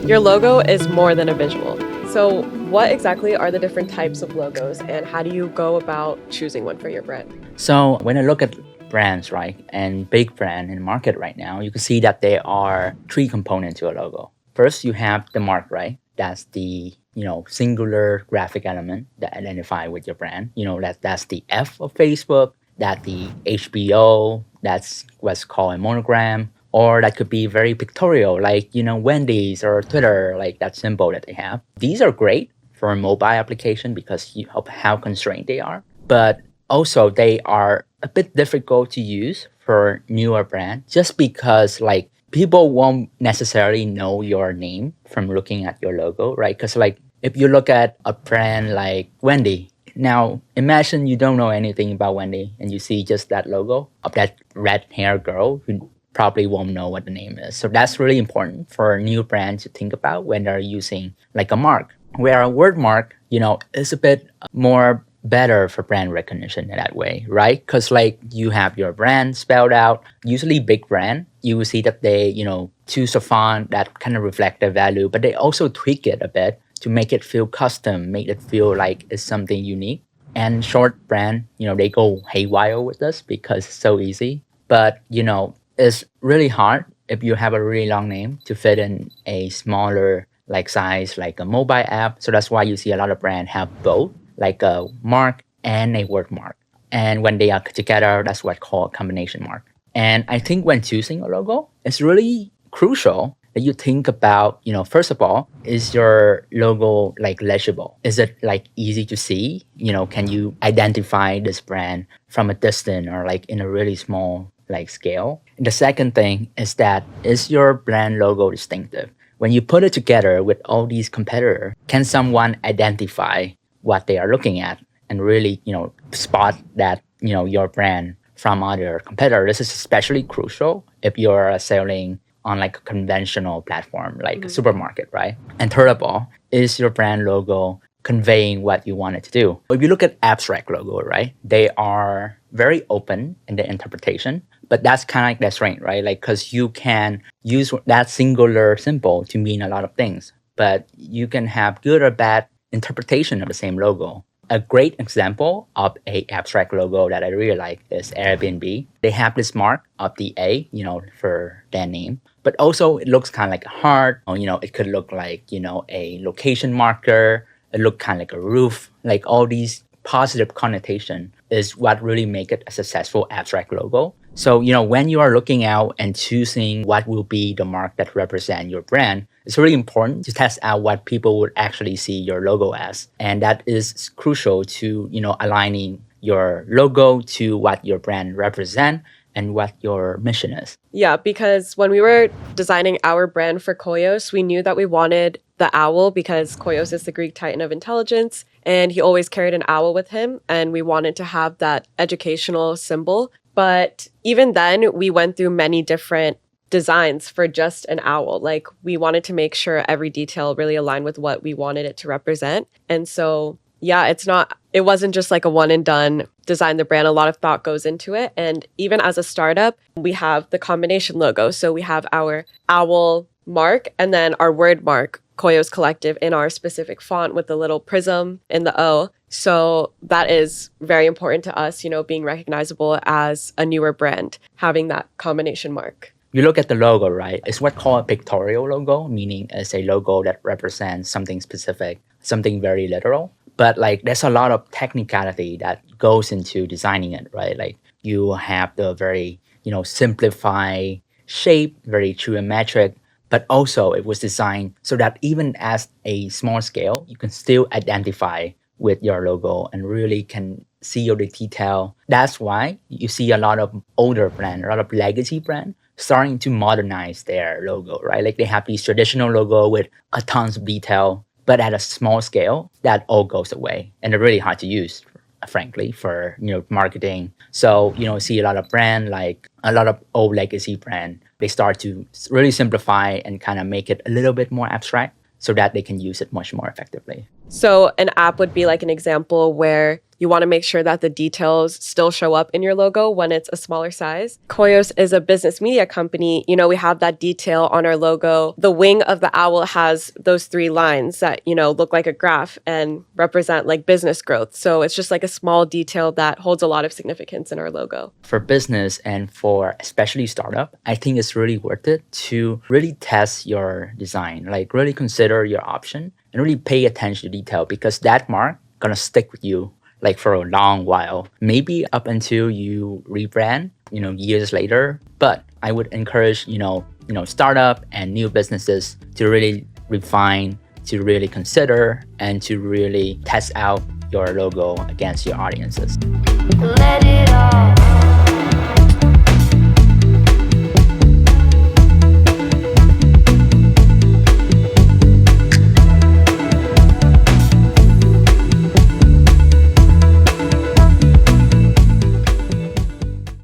Your logo is more than a visual. So what exactly are the different types of logos and how do you go about choosing one for your brand? So when I look at brands, right, and big brand in the market right now, you can see that there are three components to a logo. First, you have the mark, right? That's the singular graphic element that identify with your brand. That's the F of Facebook, that the HBO, that's what's called a monogram, or that could be very pictorial, like Wendy's or Twitter, like that symbol that they have. These are great for a mobile application because of how constrained they are. But also, they are a bit difficult to use for newer brands just because like people won't necessarily know your name from looking at your logo, right? Because like if you look at a brand like Wendy, now imagine you don't know anything about Wendy and you see just that logo of that red hair girl who probably won't know what the name is. So that's really important for a new brand to think about when they're using like a mark. Where a word mark, is a bit more better for brand recognition in that way, right? Because like you have your brand spelled out, usually big brand, you will see that they, choose a font that kind of reflect their value, but they also tweak it a bit to make it feel custom, make it feel like it's something unique. And short brand, they go haywire with this because it's so easy. But, it's really hard if you have a really long name to fit in a smaller like size, like a mobile app. So that's why you see a lot of brands have both, like a mark and a word mark. And when they are together, that's what's called combination mark. And I think when choosing a logo, it's really crucial that you think about, first of all, is your logo like legible? Is it like easy to see? Can you identify this brand from a distance or like in a really small like scale? And the second thing is that is your brand logo distinctive? When you put it together with all these competitors, can someone identify what they are looking at and really, spot that, your brand from other competitors? This is especially crucial if you're selling on like a conventional platform, like a supermarket, right? And third of all, is your brand logo conveying what you want it to do? If you look at abstract logo, right, they are very open in the interpretation, but that's kind of like their strength, right? Like, because you can use that singular symbol to mean a lot of things, but you can have good or bad interpretation of the same logo. A great example of a abstract logo that I really like is Airbnb. They have this mark of the A, for their name, but also it looks kind of like a heart, or, it could look like, a location marker. It look kind of like a roof, like all these positive connotation is what really make it a successful abstract logo. So, when you are looking out and choosing what will be the mark that represent your brand, it's really important to test out what people would actually see your logo as. And that is crucial to, aligning your logo to what your brand represent and what your mission is. Yeah, because when we were designing our brand for Coeus, we knew that we wanted the owl because Coeus is the Greek titan of intelligence and he always carried an owl with him, and we wanted to have that educational symbol. But even then, we went through many different designs for just an owl. Like, we wanted to make sure every detail really aligned with what we wanted it to represent. And so, yeah, it wasn't just like a one and done design the brand. A lot of thought goes into it. And even as a startup, we have the combination logo. So we have our owl mark and then our word mark, Coeus Collective, in our specific font with the little prism in the O. So that is very important to us, being recognizable as a newer brand, having that combination mark. You look at the logo, right? It's what's called a pictorial logo, meaning it's a logo that represents something specific, something very literal. But like there's a lot of technicality that goes into designing it, right? Like you have the very, simplified shape, very geometric, but also it was designed so that even as a small scale, you can still identify with your logo and really can see all the detail. That's why you see a lot of older brand, a lot of legacy brand starting to modernize their logo, right? Like they have these traditional logo with a tons of detail, but at a small scale, that all goes away. And they're really hard to use, frankly, for marketing. So, see a lot of brand, like a lot of old legacy brand, they start to really simplify and kind of make it a little bit more abstract so that they can use it much more effectively. So an app would be like an example where you want to make sure that the details still show up in your logo when it's a smaller size. Coeus is a business media company. We have that detail on our logo. The wing of the owl has those 3 lines that, look like a graph and represent like business growth. So it's just like a small detail that holds a lot of significance in our logo. For business and for especially startup, I think it's really worth it to really test your design, like really consider your option and really pay attention to detail, because that mark gonna stick with you like for a long while, maybe up until you rebrand, years later. But I would encourage, startup and new businesses to really refine, to really consider, and to really test out your logo against your audiences. Let it all